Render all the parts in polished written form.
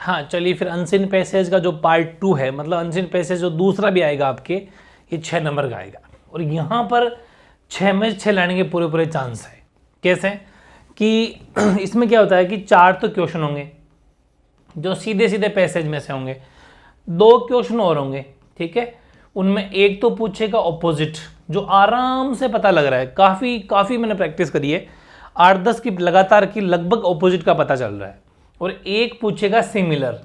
हाँ चलिए, फिर अनसीन पैसेज का जो पार्ट 2 है, मतलब अनसीन पैसेज जो दूसरा भी आएगा आपके, ये 6 नंबर का आएगा। और यहाँ पर 6 में 6 लाने के पूरे पूरे चांस है। कैसे कि इसमें क्या होता है कि 4 तो क्वेश्चन होंगे जो सीधे सीधे पैसेज में से होंगे, 2 क्वेश्चन और होंगे, ठीक है। उनमें एक तो पूछेगा ऑपोजिट, जो आराम से पता लग रहा है, काफ़ी मैंने प्रैक्टिस करी है, 8-10 की लगातार की लगभग ऑपोजिट का पता चल रहा है। और एक पूछेगा सिमिलर,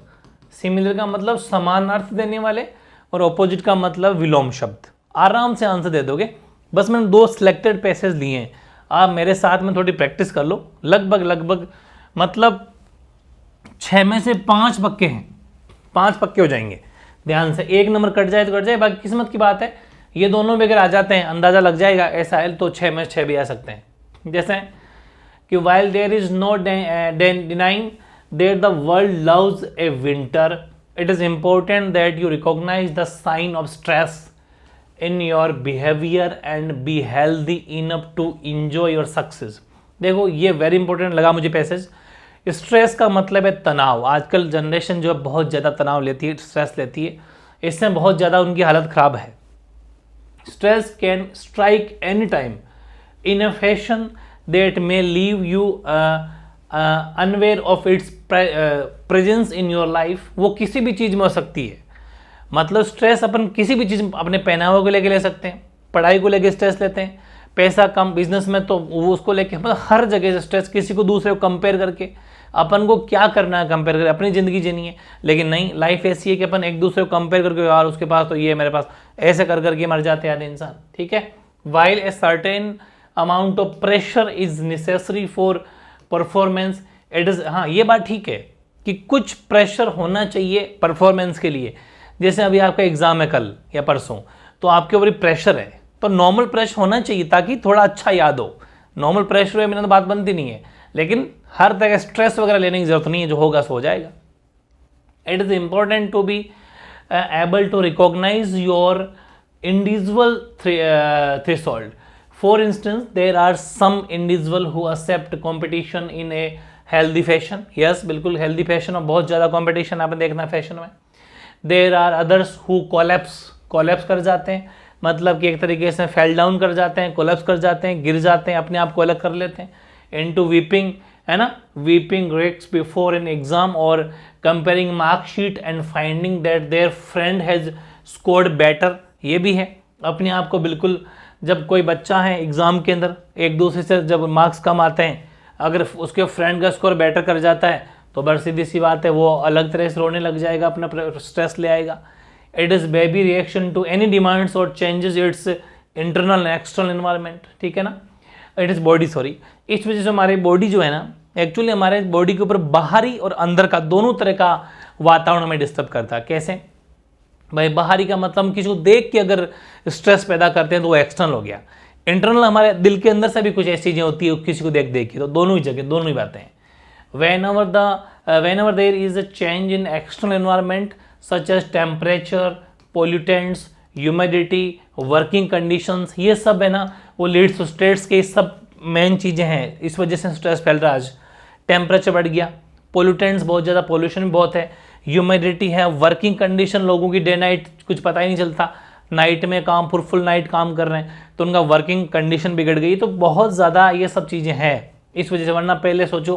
सिमिलर का मतलब समान अर्थ देने वाले, और ऑपोजिट का मतलब विलोम शब्द। आराम से आंसर दे दोगे। बस मैंने 2 सिलेक्टेड पैसेज लिए हैं, आप मेरे साथ में थोड़ी प्रैक्टिस कर लो। लगभग मतलब 6 में से 5 पक्के हैं, 5 पक्के हो जाएंगे। ध्यान से, 1 नंबर कट जाए तो कट जाए, बाकी किस्मत की बात है। ये दोनों भी अगर आ जाते हैं, अंदाजा लग जाएगा ऐसा है, तो 6 में 6 भी आ सकते हैं। जैसे कि while there is no denying that the world loves a winter, it is important that you recognize the sign of stress in your behavior and be healthy enough to enjoy your success। देखो ये very important लगा मुझे passage. Stress का मतलब है तनाव। आजकल generation जो है बहुत ज़्यादा तनाव लेती है, स्ट्रेस लेती है, इससे बहुत ज़्यादा उनकी हालत ख़राब है। Stress can strike any time in a fashion that may leave you unaware of its presence in your life। वो किसी भी चीज़ में हो सकती है। मतलब स्ट्रेस अपन किसी भी चीज़, अपने पहनावे को लेके ले सकते हैं, पढ़ाई को लेके स्ट्रेस लेते हैं, पैसा कम, बिजनेस में तो वो उसको लेके, मतलब हर जगह से स्ट्रेस, किसी को दूसरे को कंपेयर करके। अपन को क्या करना है कंपेयर करके, अपनी ज़िंदगी जीनी है। लेकिन नहीं, लाइफ ऐसी है कि अपन एक दूसरे को कंपेयर करके, यार उसके पास तो ये, मेरे पास, ऐसे कर करके मर जाते हैं आधे इंसान, ठीक है। While a certain amount of pressure is necessary for performance, it is, हाँ ये बात ठीक है कि कुछ प्रेशर होना चाहिए परफॉर्मेंस के लिए। जैसे अभी आपका एग्जाम है कल या परसों, तो आपके ऊपर प्रेशर है, तो नॉर्मल प्रेशर होना चाहिए ताकि थोड़ा अच्छा याद हो। नॉर्मल प्रेशर है, मेरा तो बात बनती नहीं है, लेकिन हर तरह स्ट्रेस वगैरह लेने की जरूरत नहीं है, जो होगा सो हो जाएगा। It is important to be able to recognise your individual threshold. For instance, there are some individual who accept competition in a healthy fashion। Yes, बिल्कुल healthy fashion, और बहुत ज़्यादा competition आपने देखना फैशन में। There are others who collapse कर जाते हैं, मतलब कि एक तरीके से fell down कर जाते हैं, collapse कर जाते हैं, गिर जाते हैं, अपने आप को अलग कर लेते हैं। into weeping, है ना, weeping wrecks before an exam, और comparing mark sheet and finding that their friend has scored better। ये भी है, अपने आप को बिल्कुल, जब कोई बच्चा है एग्ज़ाम के अंदर एक दूसरे से जब मार्क्स कम आते हैं, अगर उसके फ्रेंड का स्कोर बेटर कर जाता है, तो बड़ी सीधी सी बात है, वो अलग तरह से रोने लग जाएगा, अपना स्ट्रेस ले आएगा। It is baby reaction to any demands और changes its internal and external environment, ठीक है ना। इट इज़ बॉडी, सॉरी, इस वजह से हमारी बॉडी जो है ना, एक्चुअली हमारे बॉडी के ऊपर बाहरी और अंदर का दोनों तरह का वातावरण हमें डिस्टर्ब करता है। कैसे भाई, बाहरी का मतलब हम किसी को देख के अगर स्ट्रेस पैदा करते हैं तो वो एक्सटर्नल हो गया। इंटरनल हमारे दिल के अंदर से भी कुछ ऐसी चीज़ें होती है किसी को देख के, तो दोनों ही जगह दोनों ही बातें हैं। whenever there is a change in external environment such as temperature, pollutants, humidity, working conditions, ये सब है ना, वो लीड्स टू स्ट्रेस के सब मेन चीज़ें हैं। इस वजह से स्ट्रेस फैल रहा है। आज टेम्परेचर बढ़ गया, पोल्यूटेंट्स बहुत ज़्यादा, पोल्यूशन भी बहुत है, ह्यूमिडिटी है, वर्किंग कंडीशन, लोगों की डे नाइट कुछ पता ही नहीं चलता, नाइट में काम, फुल नाइट काम कर रहे हैं, तो उनका वर्किंग कंडीशन बिगड़ गई। तो बहुत ज़्यादा ये सब चीज़ें हैं इस वजह से। वरना पहले सोचो,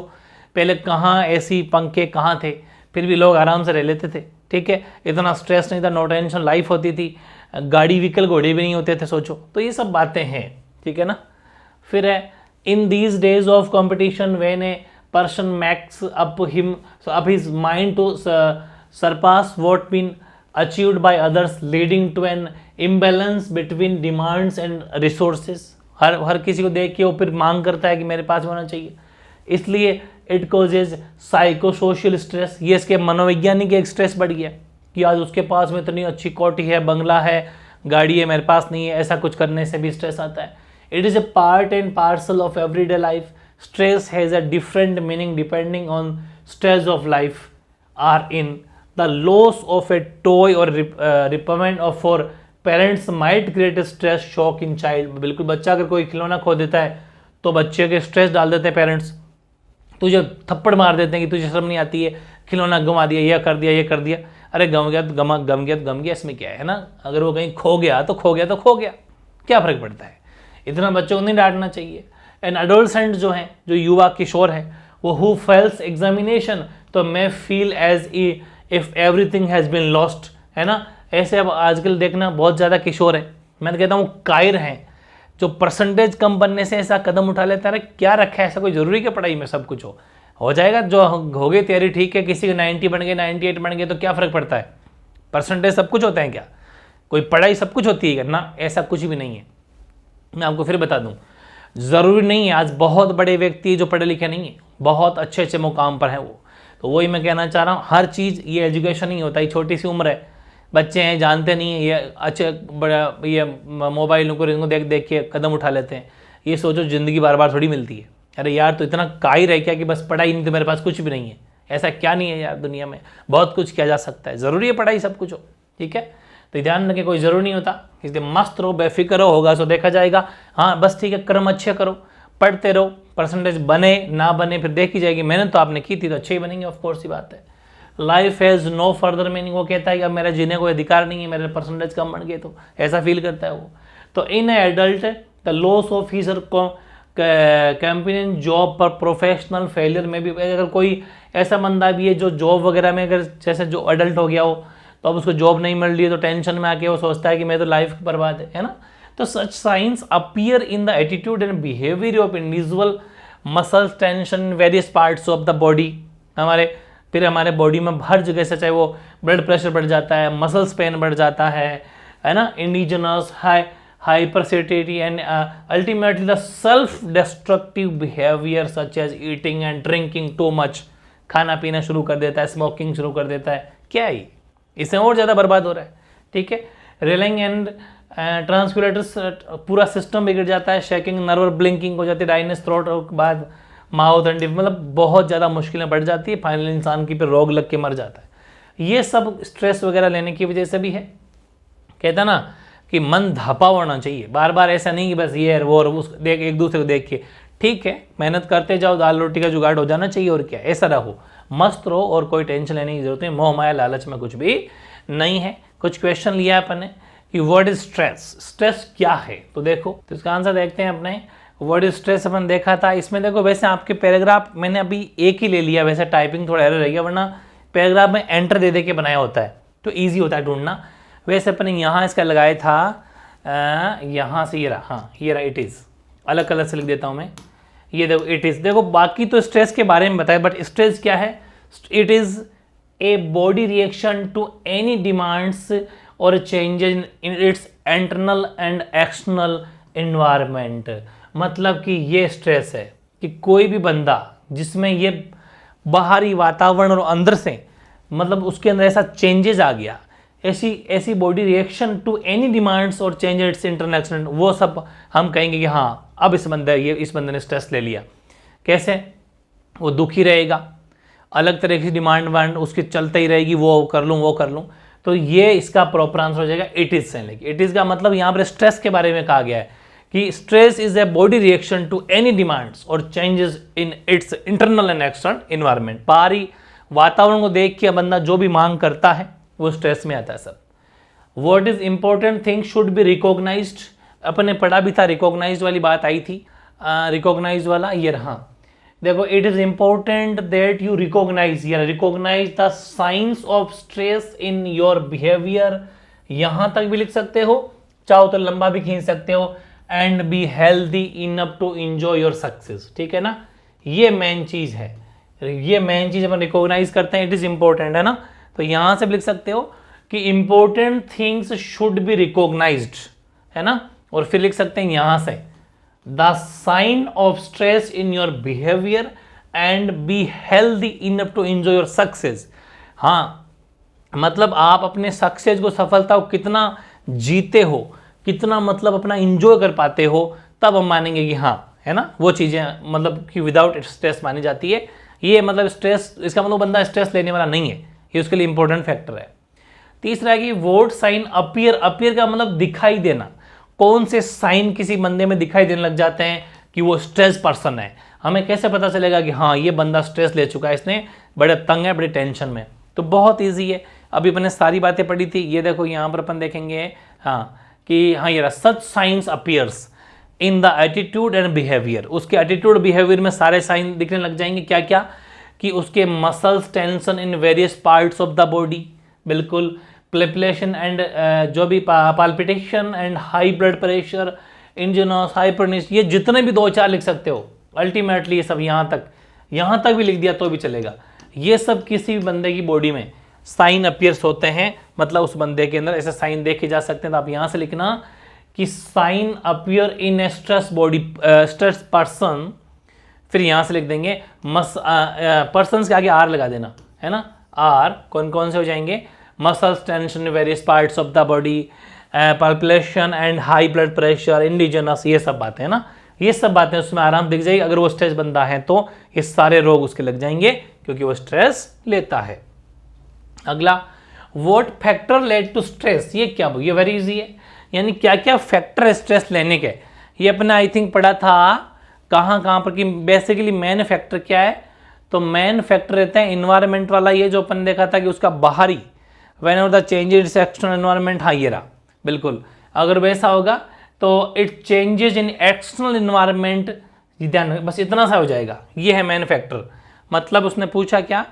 पहले कहाँ एसी पंखे कहाँ थे, फिर भी लोग आराम से रह लेते थे, ठीक है। इतना स्ट्रेस नहीं था, नो टेंशन लाइफ होती थी, गाड़ी व्हीकल घोड़े भी नहीं होते थे, सोचो। तो ये सब बातें हैं, ठीक है ना। फिर है, in these days of competition when A person makes up his mind to surpass what been achieved by others, leading to an imbalance between demands and resources। हर किसी को देख के वो फिर मांग करता है कि मेरे पास होना चाहिए, इसलिए it causes psychosocial stress। ये इसके मनोवैज्ञानिक एक स्ट्रेस बढ़ गया कि आज उसके पास में इतनी अच्छी कोठी है, बंगला है, गाड़ी है, मेरे पास नहीं है। ऐसा कुछ करने से भी स्ट्रेस आता है। It is A part and parcel of everyday life. Stress has a different meaning depending on stage of life are in। The loss of a toy or repairment of for parents might create a stress shock in child। बिल्कुल, बच्चा अगर कोई खिलौना खो देता है तो बच्चे के स्ट्रेस डाल देते हैं पेरेंट्स, तुझे थप्पड़ मार देते हैं कि तुझे शर्म नहीं आती है, खिलौना गंवा दिया, ये कर दिया, ये कर दिया, अरे गम गया तो गम गया, इसमें क्या है ना। अगर वो कहीं खो गया तो खो गया तो खो गया, क्या फ़र्क पड़ता है। इतना बच्चों को नहीं डांटना चाहिए। एंड एडोलसेंट जो हैं, जो युवा किशोर हैं, वो हु फेल्स एग्जामिनेशन तो मैं feel as if everything has been lost, है ना। ऐसे अब आजकल देखना बहुत ज़्यादा किशोर है, मैं तो कहता हूँ कायर हैं, जो परसेंटेज कम बनने से ऐसा कदम उठा लेता है। क्या रखा है, ऐसा कोई ज़रूरी कि पढ़ाई में सब कुछ हो जाएगा। जो हो गई तैयारी ठीक है, किसी के 90 बन गए, 98 बन गए तो क्या फ़र्क पड़ता है। परसेंटेज सब कुछ होता है क्या, कोई पढ़ाई सब कुछ होती है ना, ऐसा कुछ भी नहीं है। मैं आपको फिर बता दूं, ज़रूरी नहीं है। आज बहुत बड़े व्यक्ति जो पढ़े लिखे नहीं है, बहुत अच्छे अच्छे मुकाम पर हैं वो, तो वही मैं कहना चाह रहा हूँ। हर चीज़ ये एजुकेशन नहीं होता, ये छोटी सी उम्र है, बच्चे हैं जानते नहीं है, ये अच्छे बड़ा ये मोबाइल को देख देख के कदम उठा लेते हैं। ये सोचो ज़िंदगी बार बार थोड़ी मिलती है। अरे यार, तो इतना कायर है क्या कि बस पढ़ाई नहीं तो मेरे पास कुछ भी नहीं है। ऐसा क्या नहीं है यार, दुनिया में बहुत कुछ किया जा सकता है। ज़रूरी है पढ़ाई सब कुछ हो, ठीक है। तो ध्यान रखें, कोई ज़रूरी नहीं होता, इसलिए मस्त रहो, बेफिक्र हो, होगा सो देखा जाएगा। हाँ बस ठीक है, कर्म अच्छे करो, पढ़ते रहो, परसेंटेज बने ना बने फिर देखी जाएगी। मेहनत तो आपने की थी तो अच्छे ही बनेंगे, ऑफ कोर्स ही बात है। Life has no further meaning, वो कहता है कि अब मेरा जीने को अधिकार नहीं है, मेरे परसेंटेज कम बन गए, तो ऐसा फील करता है वो। तो in adult the loss of his or her companion job पर प्रोफेशनल फेलियर में भी, अगर कोई ऐसा बंदा भी है जो जॉब वगैरह में, अगर जैसे जो अडल्ट हो गया हो तो अब उसको जॉब नहीं मिल रही है तो टेंशन में आके वो सोचता है कि मैं तो लाइफ बर्बाद है ना। तो such signs appear in the attitude and behaviour of individual, muscles tension, various parts of the body. फिर हमारे बॉडी में हर जगह से, चाहे वो ब्लड प्रेशर बढ़ जाता है, मसल्स पेन बढ़ जाता है ना, indigenous hypersatiety and ultimately the self-destructive behavior such as eating and drinking too much, खाना पीना शुरू कर देता है, स्मोकिंग शुरू कर देता है, क्या है इससे और ज़्यादा बर्बाद हो रहा है, ठीक है। रेलिंग एंड ट्रांसक्यूलेटर्स, पूरा सिस्टम बिगड़ जाता है, शेकिंग नर्व, ब्लिंकिंग हो जाती है, ड्राइनेस थ्रोट और बाद माउथ एंड, मतलब बहुत ज़्यादा मुश्किलें बढ़ जाती है, फाइनली इंसान की पे रोग लग के मर जाता है। ये सब स्ट्रेस वगैरह लेने की वजह से भी है। कहता ना कि मन धापा होना चाहिए, बार बार ऐसा नहीं कि बस ये वो और उस देख, एक दूसरे को देख के, ठीक है मेहनत करते जाओ, दाल रोटी का जुगाड़ हो जाना चाहिए, और क्या ऐसा रहो, मस्त रहो, और कोई टेंशन लेने की जरूरत नहीं। मोह माया लालच में कुछ भी नहीं है। कुछ क्वेश्चन लिया अपन ने कि व्हाट इज स्ट्रेस, स्ट्रेस क्या है, तो देखो तो इसका आंसर देखते हैं अपने। व्हाट इज स्ट्रेस अपन देखा था, इसमें देखो वैसे आपके पैराग्राफ मैंने अभी एक ही ले लिया, वैसे टाइपिंग थोड़ा एरर रह गया, वरना पैराग्राफ में एंटर दे के बनाया होता है तो ईजी होता है ढूंढना। वैसे अपने यहाँ इसका लगाया था, यहाँ से ये रहा, हाँ ये रहा, इट इज़, अलग कलर से लिख देता हूँ मैं, ये देखो इट इज़। देखो बाकी तो स्ट्रेस के बारे में बताया, बट स्ट्रेस क्या है, it is a body reaction to any demands और changes in its internal and external environment. मतलब कि ये स्ट्रेस है कि कोई भी बंदा जिसमें ये बाहरी वातावरण और अंदर से, मतलब उसके अंदर ऐसा चेंजेस आ गया, ऐसी body reaction to any demands और चेंज इट्स इंटरनेशनल, वो सब हम कहेंगे कि हाँ अब इस बंदे ने स्ट्रेस ले लिया। कैसे, वो दुखी रहेगा, अलग तरह की डिमांड वांड उसकी चलते ही रहेगी, वो कर लूँ, तो ये इसका प्रॉपर आंसर हो जाएगा इट इज़ से लेके। इट इज़ का मतलब यहाँ पर स्ट्रेस के बारे में कहा गया है कि stress is a body reaction to any demands और changes in its internal and external environment. बाहरी वातावरण को देख के बंदा जो भी मांग करता है वो स्ट्रेस में आता है सब। What is important thing should be recognised, अपने पढ़ा भी था, रिकॉग्नाइज्ड वाली बात आई थी, रिकॉग्नाइज वाला ये रहा। देखो it is important that you recognise या recognise the signs of stress in your behaviour, यहां तक भी लिख सकते हो, चाहो तो लंबा भी खींच सकते हो, and be healthy enough to enjoy your success, ठीक है ना। ये मेन चीज है, ये मेन चीज अपन रिकॉग्नाइज करते हैं, इट इज इंपॉर्टेंट, है ना। तो यहां से लिख सकते हो कि important things should be recognised, है ना। और फिर लिख सकते हैं यहां से the sign of stress in your behaviour and be healthy enough to enjoy your success. हाँ मतलब आप अपने सक्सेस को, सफलता को कितना जीते हो, कितना मतलब अपना इंजॉय कर पाते हो, तब हम मानेंगे कि हाँ, है ना, वो चीज़ें मतलब कि विदाउट स्ट्रेस मानी जाती है। ये मतलब स्ट्रेस, इसका मतलब बंदा स्ट्रेस लेने वाला नहीं है, ये उसके लिए इंपॉर्टेंट फैक्टर है। तीसरा है कि वोट साइन अपीयर, अपीयर का मतलब दिखाई देना, कौन से साइन किसी बंदे में दिखाई देने लग जाते हैं कि वो स्ट्रेस पर्सन है। हमें कैसे पता चलेगा कि हाँ ये बंदा स्ट्रेस ले चुका है, इसने बड़े तंग है, बड़ी टेंशन में? तो बहुत ईजी है, अभी मैंने सारी बातें पढ़ी थी। ये देखो यहाँ पर अपन देखेंगे हाँ कि हाँ ये such signs appears in the attitude and behaviour. उसके एटीट्यूड बिहेवियर में सारे साइन दिखने लग जाएंगे। क्या क्या? कि उसके muscles tension in various parts of the body, बिल्कुल, प्लेपलेशन एंड जो भी palpitation and high blood pressure, indigestion, hyperness, ये जितने भी 2-4 लिख सकते हो, अल्टीमेटली ये सब यहाँ तक भी लिख दिया तो भी चलेगा। ये सब किसी भी बंदे की बॉडी में साइन अपीयर्स होते हैं, मतलब उस बंदे के अंदर ऐसे साइन देखे जा सकते हैं। तो आप यहाँ से लिखना कि sign appear in a stress body, stress person, फिर यहाँ से लिख देंगे पर्सन के आगे आर लगा देना, है ना। आर कौन कौन से हो जाएंगे? Muscles tension various parts of the body, palpitation and high blood pressure, indigestion, ये सब बातें है ना, ये सब बातें उसमें आराम दिख जाएगी। अगर वो स्ट्रेस बंदा है तो ये सारे रोग उसके लग जाएंगे क्योंकि वो स्ट्रेस लेता है। अगला, what factor led to stress, ये क्या? ये वेरी इजी है, यानी क्या क्या फैक्टर है स्ट्रेस लेने के। ये अपने आई थिंक पढ़ा था कहाँ पर कि बेसिकली मेन फैक्टर क्या है। तो मेन फैक्टर रहता है इन्वायरमेंट वाला, ये जो अपन देखा था कि उसका बाहरी, when ever the changes external environment, हाँ ये रहा, बिल्कुल। अगर वैसा होगा तो it changes in external environment, ध्यान, बस इतना सा हो जाएगा। ये है मेन फैक्टर। मतलब उसने पूछा क्या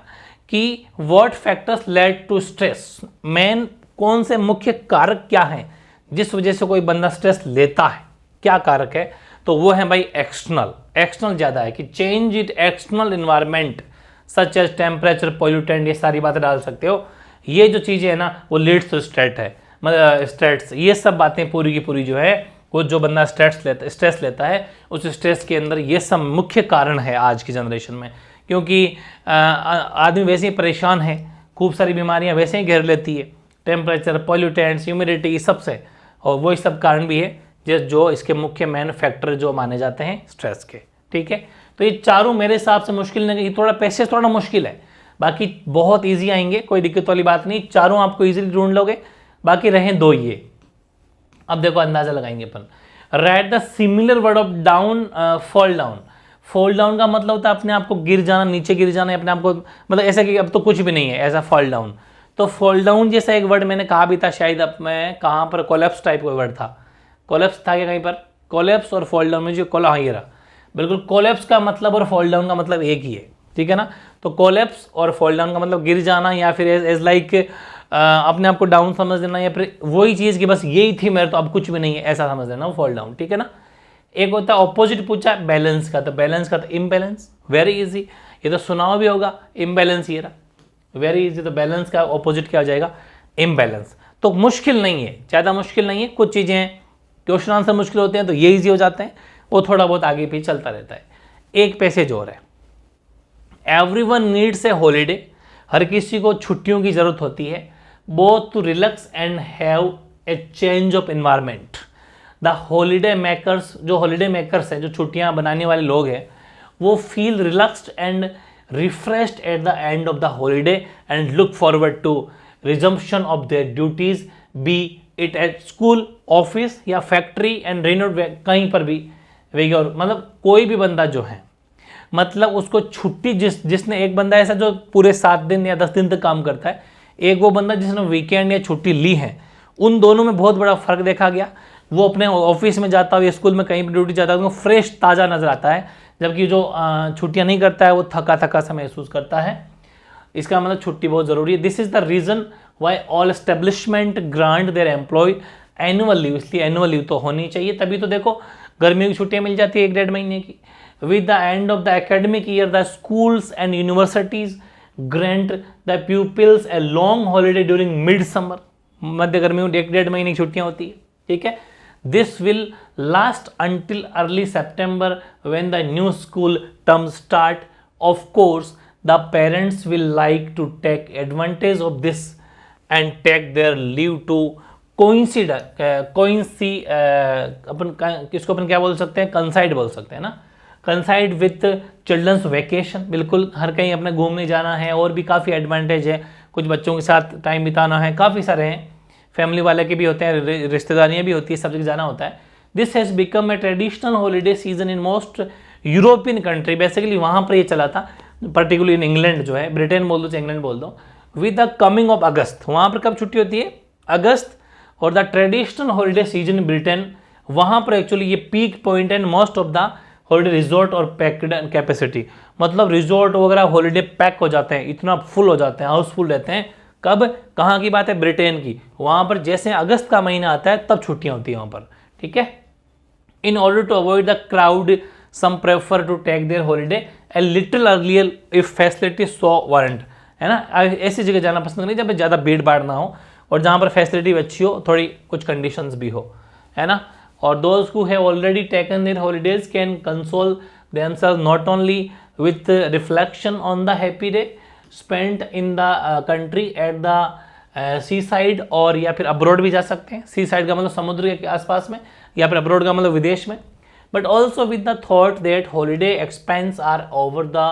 कि what factors led to stress, main कौन से मुख्य कारक क्या हैं जिस वजह से कोई बंदा स्ट्रेस लेता है, क्या कारक है? तो वो है भाई एक्सटर्नल ज़्यादा है कि change it external environment such as temperature, pollutant, ये सारी बातें डाल सकते हो। ये जो चीज़ें है ना वो लीड्स टू स्ट्रेस है, मतलब स्ट्रेस, ये सब बातें पूरी की पूरी जो है वो जो बंदा स्ट्रेस लेता है उस स्ट्रेस के अंदर ये सब मुख्य कारण है आज की जनरेशन में। क्योंकि आदमी वैसे ही परेशान है, खूब सारी बीमारियां वैसे ही घेर लेती है, टेम्परेचर, पॉल्यूटेंट्स, ह्यूमिडिटी, सबसे, और वो सब कारण भी है जो इसके मुख्य मेन फैक्टर जो माने जाते हैं स्ट्रेस के। ठीक है, तो ये चारों मेरे हिसाब से मुश्किल नहीं, थोड़ा पैसेज थोड़ा मुश्किल है, बाकी बहुत ईजी आएंगे, कोई दिक्कत वाली बात नहीं, चारों आपको ईजिली ढूंढ लोगे। बाकी रहे दो ये। अब देखो अंदाजा लगाएंगे अपन, write the similar word of down, fall down. Fall down का मतलब होता है अपने आप को गिर जाना, नीचे गिर जाना, अपने आप को, मतलब ऐसा कि अब तो कुछ भी नहीं है, ऐसा फॉल डाउन। तो फॉल डाउन जैसा एक वर्ड मैंने कहा भी था शायद, अब मैं कहाँ पर, कोलैप्स टाइप का वर्ड था, कोलैप्स था क्या कहीं पर? कोलैप्स और फॉल डाउन में जो हाँ ये रहा, बिल्कुल। कोलैप्स का मतलब और फॉल डाउन का मतलब एक ही है, ठीक है ना। तो कोलैप्स और फॉल डाउन का मतलब गिर जाना, या फिर एज लाइक अपने आप को डाउन समझ लेना, या फिर वही चीज़ कि बस यही थी मेरे तो अब कुछ भी नहीं है, ऐसा समझ लेना, वो फॉल डाउन, ठीक है ना। एक होता है ऑपोजिट पूछा बैलेंस का, तो बैलेंस का तो इम्बैलेंस, वेरी इजी, ये तो सुनाओ भी होगा, इम्बैलेंस ये रहा, वेरी इजी। तो बैलेंस का ऑपोजिट क्या हो जाएगा? इम्बैलेंस। तो मुश्किल नहीं है, ज़्यादा मुश्किल नहीं है, कुछ चीज़ें हैं क्वेश्चन आंसर मुश्किल होते हैं तो ये इजी हो जाते हैं, वो थोड़ा बहुत आगे पीछे चलता रहता है। एक पैसेज और है, एवरीवन नीड्स ए हॉलीडे, हर किसी को छुट्टियों की जरूरत होती है, both to relax and have a change of environment. The holiday makers, जो हॉलीडे मेकर्स हैं, जो छुट्टियां बनाने वाले लोग हैं, वो feel relaxed and refreshed at the end of the holiday and look forward to resumption of their duties, be it at school, office या फैक्ट्री एंड रेनोड, कहीं पर भी और मतलब कोई भी बंदा जो है, मतलब उसको छुट्टी, जिसने एक बंदा ऐसा जो पूरे 7 दिन या 10 दिन तक काम करता है, एक वो बंदा जिसने वीकेंड या छुट्टी ली है, उन दोनों में बहुत बड़ा फर्क देखा गया। वो अपने ऑफिस में जाता हो या स्कूल में कहीं भी ड्यूटी जाता है, उनको फ्रेश ताज़ा नजर आता है, जबकि जो छुट्टियां नहीं करता है वो थका थका सा महसूस करता है। इसका मतलब छुट्टी बहुत ज़रूरी है। This is the reason why all establishment grant their employ annual leave, इसलिए एनुअल लीव तो होनी चाहिए, तभी तो देखो गर्मियों की छुट्टियां मिल जाती है 1-1.5 महीने की। With the end of the academic year the schools and universities grant the pupils a long holiday during mid summer, मध्य गर्मियों 1-1.5 महीने की छुट्टियां होती है, ठीक है। This will last until early September when the new school term start. Of course the parents will like to take advantage of this and take their leave to अपन किसको अपन क्या बोल सकते हैं, कंसाइड बोल सकते हैं ना, कंसाइड विथ चिल्ड्रंस वेकेशन। बिल्कुल, हर कहीं अपने घूमने जाना है, और भी काफ़ी एडवांटेज है, कुछ बच्चों के साथ टाइम बिताना है, काफ़ी सारे हैं, फैमिली वाले के भी होते हैं, रिश्तेदारियाँ भी होती है, सब जगह जाना होता है। This has become a traditional holiday season in most European country, basically वहाँ पर ये चला था, पर्टिकुलरली इन इंग्लैंड जो है, ब्रिटेन बोल दो चाहे इंग्लैंड बोल दो, विद द कमिंग ऑफ अगस्त, वहाँ पर कब छुट्टी होती है, अगस्त, और the traditional holiday season in Britain, वहाँ पर एक्चुअली ये peak point and most of the holiday resort और पैक्ड कैपेसिटी, मतलब रिजॉर्ट वगैरह हॉलीडे पैक हो जाते हैं, इतना फुल हो जाते हैं, हाउसफुल रहते हैं। कब, कहाँ की बात है, ब्रिटेन की, वहाँ पर जैसे अगस्त का महीना आता है तब छुट्टियाँ होती हैं वहाँ पर, ठीक है। In order to avoid the crowd some prefer to take their holiday a little earlier if facility so warrant, है ना, ऐसी जगह जाना पसंद नहीं जब ज़्यादा भीड़ भाड़ ना हो और जहाँ पर फैसिलिटी अच्छी हो, थोड़ी कुछ कंडीशंस भी हो, है ना। और those who have already taken their holidays can console themselves not only with reflection on the happy day spent in the country at the sea side, और या फिर अब्रॉड भी जा सकते हैं, सी साइड का मतलब समुद्र के आसपास में, या फिर अब्रॉड का मतलब विदेश में, but also with the thought that holiday expense are over the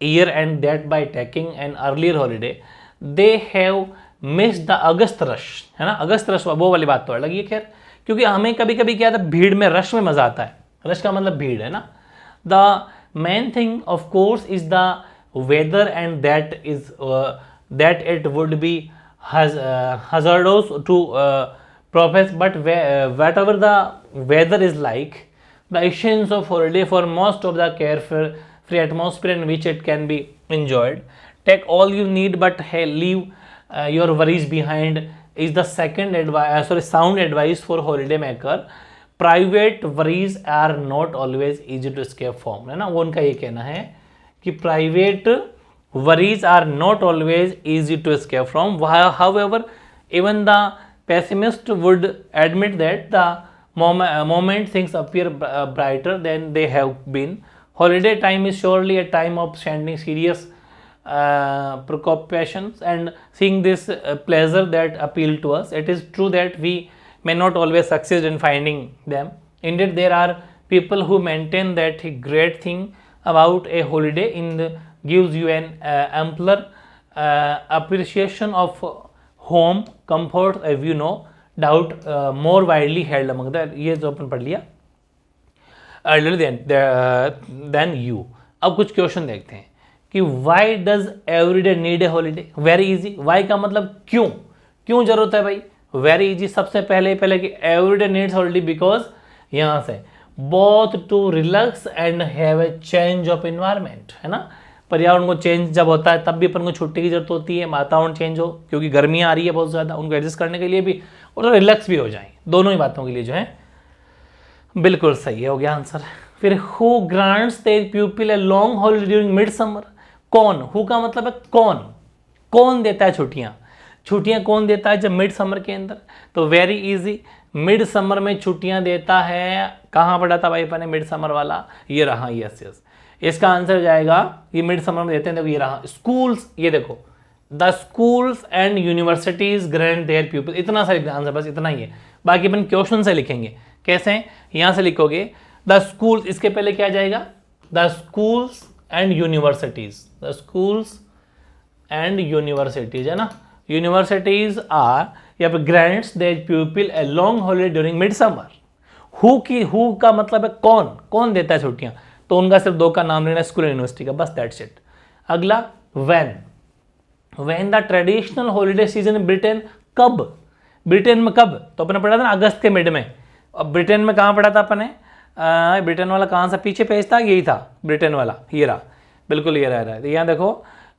year and that by taking an earlier holiday they have miss the August rush, है ना, अगस्त रश वो वाली बात तो अलग ही है खैर, क्योंकि हमें कभी कभी क्या था, भीड़ में, रश में मजा आता है, रश का मतलब भीड़, है ना। The main thing of course is the weather and that is that it would be hazardous to profess, but whatever the weather is like, the essence of holiday for most of the carefree atmosphere in which it can be enjoyed. Take all you need, but leave your worries behind is the second sound advice for holiday maker. Private worries are not always easy to escape from, है ना, वो उनका ये कहना है कि private worries are not always easy to escape from. However, even the pessimist would admit that the moment things appear brighter than they have been. Holiday time is surely a time of sending serious preoccupations and seeing this pleasure that appeal to us. It is true that we may not always succeed in finding them. Indeed, there are people who maintain that a great thing about a holiday gives you an ampler appreciation of home comfort, as you know, doubt more widely held among the, ये जो अपन पढ़ लिया, earlier than you. अब कुछ question देखते हैं कि why does everyday need a holiday? Very easy. Why का मतलब क्यों, क्यों जरूरत है भाई, very easy. सबसे पहले कि everyday needs holiday because यहाँ से both to relax and have a change of environment, है ना, पर्यावरण को चेंज जब होता है तब भी अपन को छुट्टी की जरूरत होती है, वातावरण चेंज हो क्योंकि गर्मियाँ आ रही है बहुत ज़्यादा, उनको एडजस्ट करने के लिए भी, और रिलैक्स भी हो जाएं, दोनों ही बातों के लिए जो है। बिल्कुल सही है, हो गया आंसर। फिर who grants their people a long holiday during mid summer, कौन, हु का मतलब है कौन, कौन देता है छुट्टियाँ, छुट्टियाँ कौन देता है जब मिड समर के अंदर, तो वेरी इजी, मिड समर में छुट्टियाँ देता है, कहाँ पढ़ा था भाई अपन ने मिड समर वाला, ये रहा, यस यस, इसका आंसर जाएगा, ये मिड समर में देते हैं, देखो ये रहा, स्कूल्स, ये देखो, the schools and universities grant their people, इतना सा आंसर, बस इतना ही है, बाकी अपन क्वेश्चन से लिखेंगे, कैसे, यहाँ से लिखोगे द स्कूल्स, इसके पहले क्या जाएगा, the schools and universities, the schools and universities, है ना, यूनिवर्सिटीज आर या फिर grants their people a long holiday during mid summer. Who का मतलब है कौन, कौन देता है छुट्टियां, तो उनका सिर्फ दो का नाम लेना, स्कूल यूनिवर्सिटी का, बस दैट्स इट। अगला when the traditional holiday season in Britain, कब, ब्रिटेन में कब, तो अपने पढ़ा था ना अगस्त के मिड में, अब ब्रिटेन में कहाँ पढ़ा था अपने, ब्रिटेन वाला कहाँ से पीछे पेज था, यही था ब्रिटेन वाला, ये रहा, बिल्कुल ये रहा है, तो यहाँ देखो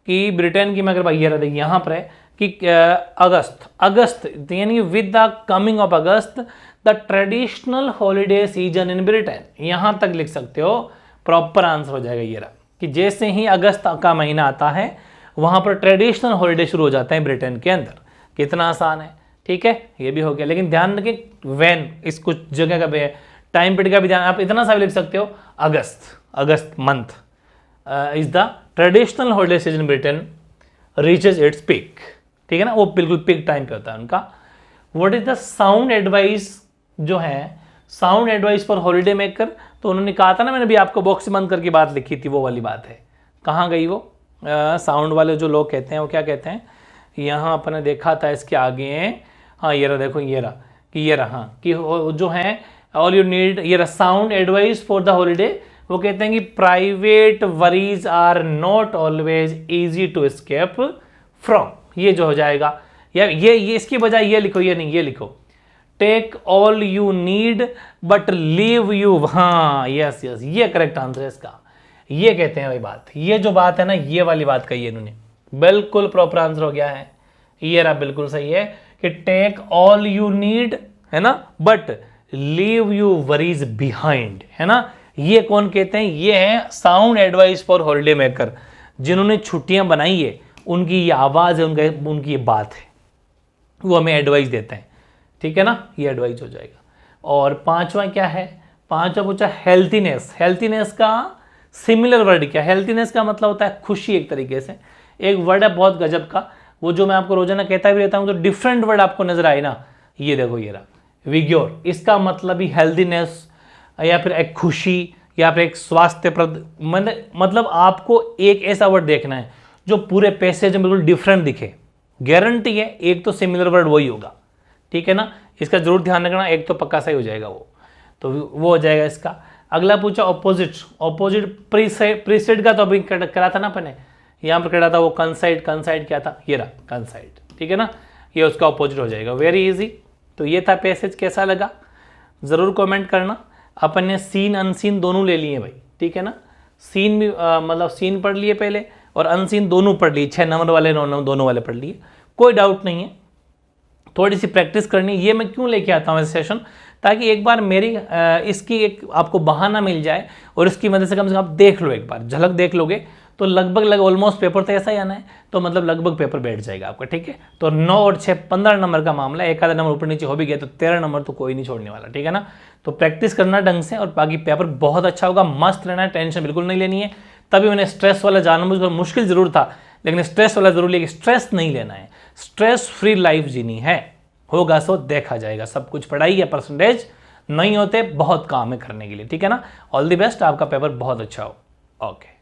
कि ब्रिटेन की मैं अगर ये रहा, देखिए यहाँ पर है कि अगस्त यानी with the coming of August the traditional holiday season in Britain, यहाँ तक लिख सकते हो, प्रॉपर आंसर हो जाएगा ये रहा, कि जैसे ही अगस्त का महीना आता है वहाँ पर ट्रेडिशनल हॉलीडे शुरू हो जाते हैं ब्रिटेन के अंदर, कितना आसान है, ठीक है, ये भी हो गया। लेकिन ध्यान रखें व्हेन, इस कुछ जगह का भी है, टाइम पीरियड का भी ध्यान, आप इतना सा भी लिख सकते हो, August month is the traditional holiday season Britain reaches its peak, ठीक है ना, वो बिल्कुल पीक टाइम पे होता है उनका। What is the sound advice, जो है sound advice for holiday maker, तो उन्होंने कहा था ना, मैंने भी आपको बॉक्स बंद करके बात लिखी थी, वो वाली बात है, कहाँ गई वो, साउंड वाले जो लोग कहते हैं वो क्या कहते हैं, यहाँ अपने देखा था इसके आगे, हाँ ये रहा, देखो ये रहा, कि ये रहा कि जो है ऑल यू नीड, ये रहा sound advice for the holiday वो कहते हैं कि private worries are not always easy to escape from, ये जो हो जाएगा, या ये इसकी बजाय ये लिखो, ये नहीं, ये लिखो, take all you need but leave you, हाँ यस यस, ये करेक्ट आंसर है इसका। ये कहते हैं भाई बात, ये जो बात है ना, ये वाली बात कही है इन्होंने, बिल्कुल प्रॉपर आंसर हो गया है, ये रहा, बिल्कुल सही है कि टेक ऑल यू नीड, है ना, but leave you worries behind, है ना। ये कौन कहते हैं? ये है sound advice for holiday maker, जिन्होंने छुट्टियां बनाई है, उनकी ये आवाज है, उनकी ये बात है, वो हमें एडवाइस देते हैं, ठीक है ना, ये एडवाइस हो जाएगा। और पांचवा क्या है? पांचवा पूछा हेल्थीनेस। हेल्थीनेस का सिमिलर वर्ड क्या? हेल्थीनेस का मतलब होता है खुशी, एक तरीके से एक वर्ड है बहुत गजब का, वो जो मैं आपको रोजाना कहता भी रहता हूं, तो डिफरेंट वर्ड आपको नजर आए ना, ये देखो, ये रहा विग्योर, इसका मतलब ही हेल्थीनेस, या फिर एक खुशी, या फिर एक स्वास्थ्यप्रद, मतलब आपको एक ऐसा वर्ड देखना है जो पूरे पैसेज में बिल्कुल डिफरेंट दिखे, गारंटी है एक तो सिमिलर वर्ड वही होगा, ठीक है ना, इसका जरूर ध्यान रखना, एक तो पक्का सही हो जाएगा वो, तो वो हो जाएगा इसका। अगला पूछा ऑपोजिट। ऑपोजिट प्रीसाइड का तो अभी करा था ना अपने, यहाँ पर करा था वो कंसाइड। कंसाइड क्या था? ये रहा कंसाइड, ठीक है ना, ये उसका ऑपोजिट हो जाएगा, वेरी इजी। तो ये था पैसेज, कैसा लगा जरूर कमेंट करना। अपन ने सीन अनसीन दोनों ले लिए भाई, ठीक है ना, सीन भी मतलब सीन पढ़ लिए पहले और अनसीन दोनों पढ़ लिए, 6 नंबर वाले 9 नंबर दोनों वाले पढ़ लिए, कोई डाउट नहीं है, थोड़ी सी प्रैक्टिस करनी है। ये मैं क्यों लेके आता हूँ ऐसे सेशन, ताकि एक बार मेरी इसकी एक आपको बहाना मिल जाए और इसकी मदद से कम आप देख लो, एक बार झलक देख लोगे तो लगभग ऑलमोस्ट पेपर तो ऐसा ही आना है, तो मतलब लगभग पेपर बैठ जाएगा आपका, ठीक है। तो 9 और 6 15 नंबर का मामला, एक आधा नंबर ऊपर नीचे हो भी गया तो 13 नंबर तो कोई नहीं छोड़ने वाला, ठीक है ना। तो प्रैक्टिस करना ढंग से और बाकी पेपर बहुत अच्छा होगा, मस्त रहना है, टेंशन बिल्कुल नहीं लेनी है। तभी मैंने स्ट्रेस वाला जानबूझकर, मुश्किल जरूर था लेकिन स्ट्रेस वाला जरूर लिया, स्ट्रेस नहीं लेना है, स्ट्रेस फ्री लाइफ जीनी है, होगा सो देखा जाएगा, सब कुछ पढ़ाई है, परसेंटेज नहीं होते, बहुत काम है करने के लिए, ठीक है ना। ऑल द बेस्ट, आपका पेपर बहुत अच्छा हो। ओके।